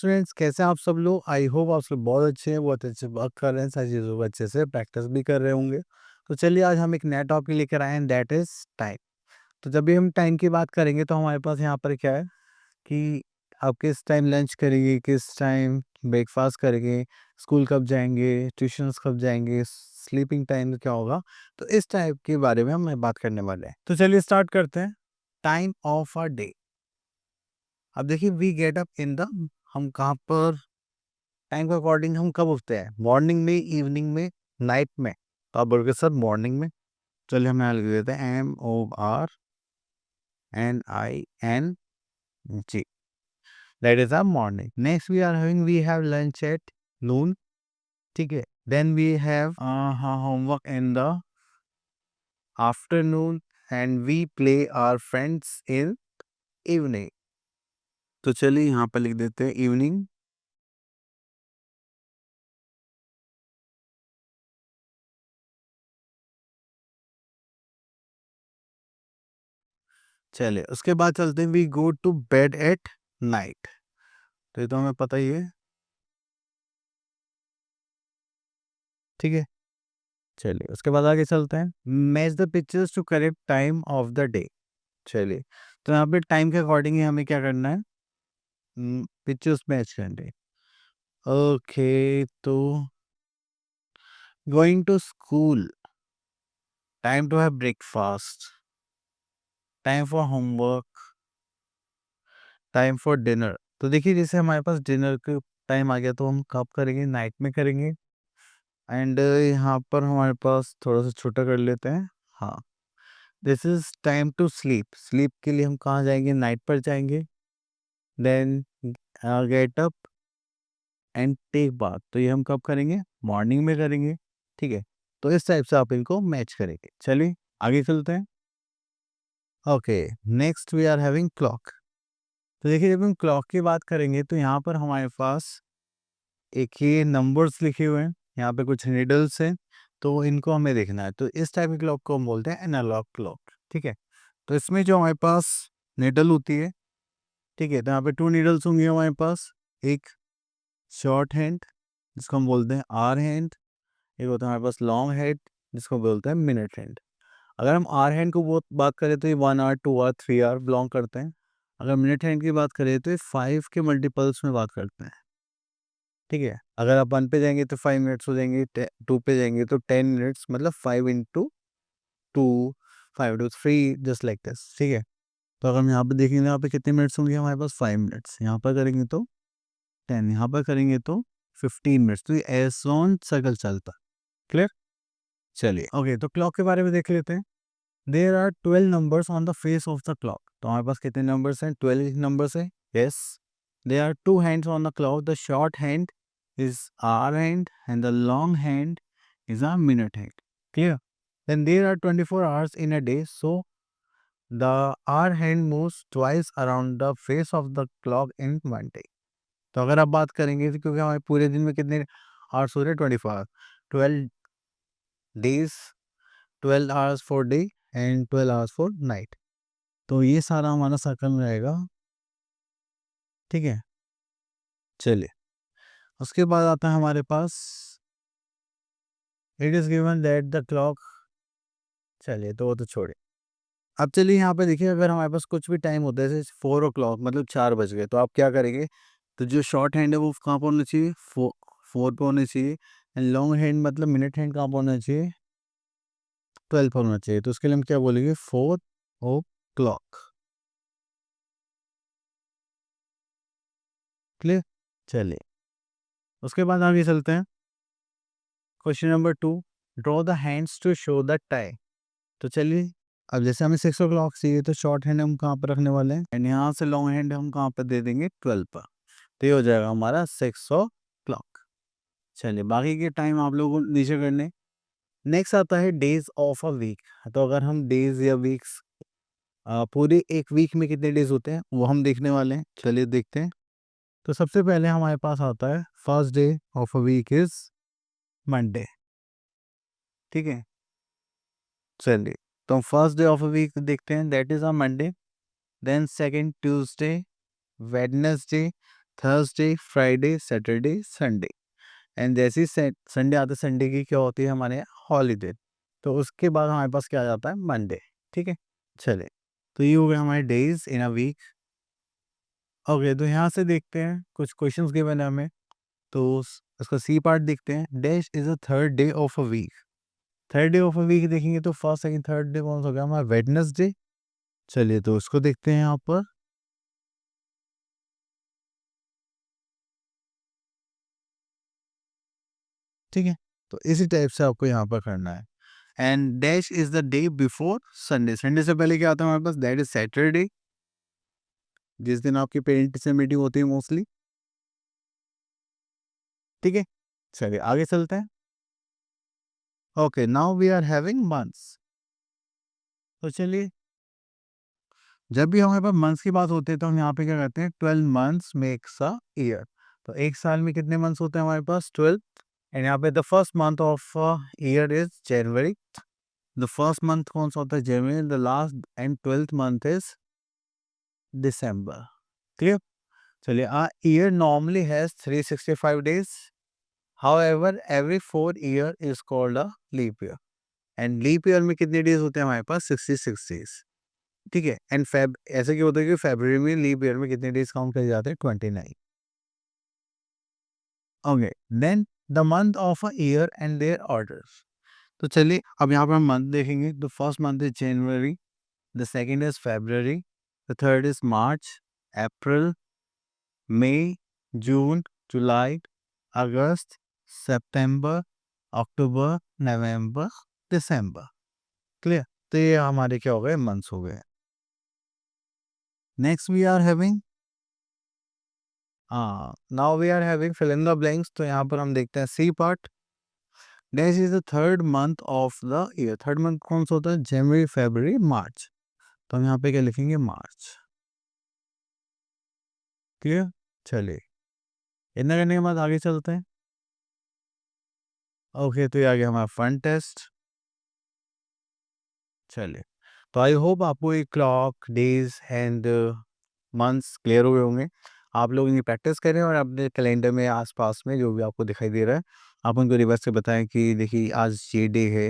Students, कैसे हैं आप सब लोग? आई होप आप सब बहुत अच्छे हैं, बहुत अच्छे वर्क कर रहे हैं, सारी चीज़ों को अच्छे से प्रैक्टिस भी कर रहे होंगे। तो चलिए आज हम एक नया टॉपिक लेकर आए हैं, दैट इज़ टाइम। तो जब भी हम टाइम की बात करेंगे तो हमारे पास यहाँ पर क्या है कि आप किस टाइम लंच करेंगे, किस टाइम ब्रेकफास्ट करेंगे, स्कूल कब जाएँगे, ट्यूशन्स कब जाएँगे, स्लीपिंग टाइम क्या होगा? तो इस टाइप के बारे में हम बात करने वाले हैं। तो चलिए स्टार्ट करते हैं। Time of a day. अब देखिए we get up in the हम कहाँ पर टाइम के अकॉर्डिंग हम कब उठते हैं? मॉर्निंग में, इवनिंग में, नाइट में? तो आप बोलोगे सर मॉर्निंग में। चलिए हम यहाँ लिख देते हैं MORNING, that is a morning. Next we have lunch at noon. ठीक है, then we have homework in the afternoon and we play our friends in evening. तो चलिए यहाँ पर लिख देते हैं इवनिंग। चलिए उसके बाद चलते हैं, we go to bed at night. तो ये तो हमें पता ही है। ठीक है, चलिए उसके बाद आगे चलते हैं, match the pictures to correct time of the day. चलिए तो यहाँ पे टाइम के अकॉर्डिंग ही हमें क्या करना है, पिक्चर्स मैच करने। ओके, तो going to school, time to have breakfast, time for homework, time for dinner. तो देखिए जैसे हमारे पास डिनर का टाइम आ गया तो हम कब करेंगे? नाइट में करेंगे। एंड यहाँ पर हमारे पास थोड़ा सा छोटा कर लेते हैं। हाँ, this is time to sleep. Sleep के लिए हम कहाँ जाएंगे? नाइट पर जाएंगे। Then get up and take bath. तो ये हम कब करेंगे? मॉर्निंग में करेंगे। ठीक है, तो इस टाइप से आप इनको मैच करेंगे। चलिए आगे चलते हैं। Okay, next we are having clock. तो देखिए जब हम क्लॉक की बात करेंगे तो यहाँ पर हमारे पास एक ये नंबर्स लिखे हुए हैं, यहाँ पे कुछ नीडल्स हैं, तो इनको हमें देखना है। तो इस टाइप की क्लॉक को हम बोलते हैं एनालॉग क्लॉक। ठीक है, तो इसमें जो हमारे पास नीडल होती है, ठीक है, तो यहाँ पे 2 नीडल्स होंगी हमारे पास। एक शॉर्ट हैंड जिसको हम बोलते हैं आर हैंड, एक होता है हमारे पास लॉन्ग हैंड जिसको बोलते हैं मिनट हैंड। अगर हम आर हैंड को बहुत बात करें तो ये 1 आवर, 2 आवर, 3 आवर बिलोंग करते हैं। अगर मिनट हैंड की बात करें तो ये 5 के मल्टीपल्स में बात करते हैं। ठीक है, अगर आप 1 पे जाएंगे तो 5 मिनट्स हो जाएंगे, 2 पे जाएंगे तो 10 मिनट्स, मतलब 5 into 2, 5 to 3, just like this. ठीक है, तो अगर हम यहाँ पे देखेंगे यहाँ पे कितने मिनट्स होंगे हमारे पास? 5 मिनट्स। यहाँ पर करेंगे तो 10, यहाँ पर करेंगे तो 15 मिनट्स। तो ये ऐसा ऑन सर्कल चलता। क्लियर? चलिए ओके, तो क्लॉक के बारे में देख लेते हैं। There are 12 numbers on the face of the clock. तो हमारे पास कितने नंबर्स हैं? 12 नंबर्स है। Yes, there are 2 hands on the clock. The short hand is hour hand and the long hand is a minute hand. Clear? Then there are 24 hours in a day, so the hour hand moves twice around the face of the clock in one day. तो अगर आप बात करेंगे तो क्योंकि हमारे पूरे दिन में कितने आवर्स हो रहे हैं? 24 hour, 12 days, 12 hours for day and 12 hours for night. तो ये सारा हमारा सर्कल में रहेगा। ठीक है, चलिए उसके बाद आता है हमारे पास, it is given that the clock. चलिए तो वो तो छोड़िए। अब चलिए यहाँ पे देखिए, अगर हमारे पास कुछ भी टाइम होता है जैसे 4 ओ क्लॉक, मतलब 4 बज गए, तो आप क्या करेंगे? तो जो शॉर्ट हैंड है वो कहाँ पर होना चाहिए? 4 पे होना चाहिए। एंड लॉन्ग हैंड मतलब मिनट हैंड कहाँ पर होना चाहिए? 12 पर होना चाहिए। तो उसके लिए हम क्या बोलेंगे? 4 ओ क्लॉक। क्लियर? चलिए उसके बाद आगे चलते हैं। Question number 2, draw the hands to show the time. तो चलिए, अब जैसे हमें 6 ओ क्लॉक चाहिए तो शॉर्ट हैंड हम कहाँ पर रखने वाले हैं? एंड यहाँ से लॉन्ग हैंड हम कहाँ पर दे देंगे? 12 पर। तो ये हो जाएगा हमारा 6 ओ क्लॉक। चलिए बाकी के टाइम आप लोगों को नीचे करने। नेक्स्ट आता है डेज ऑफ अ वीक। तो अगर हम डेज या वीक्स, पूरे एक वीक में कितने डेज होते हैं वो हम देखने वाले हैं। चलिए देखते हैं। तो सबसे पहले हमारे पास आता है first day of a week is Monday. ठीक है, चलिए तो हम first day of a week देखते हैं, that is a Monday. Then second Tuesday, Wednesday, Thursday, Friday, Saturday, Sunday. And जैसे ही संडे आता है, संडे की क्या होती है हमारे यहाँ हॉलीडे। तो उसके बाद हमारे पास क्या आ जाता है, मंडे। ठीक है, चले, तो ये हो गए हमारे days in a week. Okay, तो यहाँ से देखते हैं कुछ क्वेश्चंस गिवन है हमें। तो उसका सी पार्ट देखते हैं। Dash is a third day of a week. Third day of a week देखेंगे तो फर्स्ट सेकंड थर्ड डे कौन सा हो गया हमारा, वेडनेसडे। चलिए, तो उसको देखते हैं यहाँ पर। ठीक है, तो इसी टाइप से आपको यहाँ पर करना है। And dash is the day before Sunday. Sunday से पहले क्या आता है हमारे पास, दैट इज सैटरडे, जिस दिन आपकी पेरेंट से मीटिंग होती है मोस्टली। ठीक है, चलिए आगे चलते हैं। Okay, now we are having months. तो चलिए, जब भी हमारे पास मंथ्स की बात होती है तो हम यहाँ पे क्या करते हैं, 12 मंथ्स मेक्स अ ईयर। तो एक साल में कितने मंथ्स होते हैं हमारे पास, 12। एंड यहाँ पे the first month of year is January. The first month कौन सा होता है, जनवरी। The last and 12th month is December. Clear. चलिए, a year normally has 365 days. However, every 4 year is called a leap year. And leap year में कितने days होते हैं हमारे पास, 66 डेज। ठीक है, एंड फेब ऐसे क्यों होता है कि फरवरी में लीप ईयर में कितने डेज काउंट करे जाते हैं, 29। Okay, then the month of a year and their orders. तो चलिए, अब यहाँ पर हम मंथ देखेंगे। The first month is January, the second is February, the third is March, April, May, June, July, August, September, October, November, December. Clear. तो ये हमारे क्या हो गए, मंथ्स हो गए। Next we are having now we are having fill in the blanks. तो यहाँ पर हम देखते हैं C part. Dash is the third month of the year. Third month कौन सा होता है, जनवरी, फरवरी, मार्च। तो हम यहाँ पे क्या लिखेंगे, मार्च। क्लियर। चलिए, इतना करने के बाद आगे चलते हैं। ओके, तो ये आ गया हमारा फन टेस्ट। चलिए, तो आई होप आपको ये clock, days and months clear हुए होंगे। आप लोग इनकी प्रैक्टिस करें और अपने कैलेंडर में आसपास में जो भी आपको दिखाई दे रहा है, आप उनको रिवर्स से बताएं कि देखिए आज ये डे है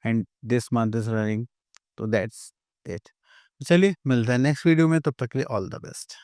and this month is running. तो दैट्स इट। चलिए, मिलता है नेक्स्ट वीडियो में, तब तक के लिए ऑल द बेस्ट।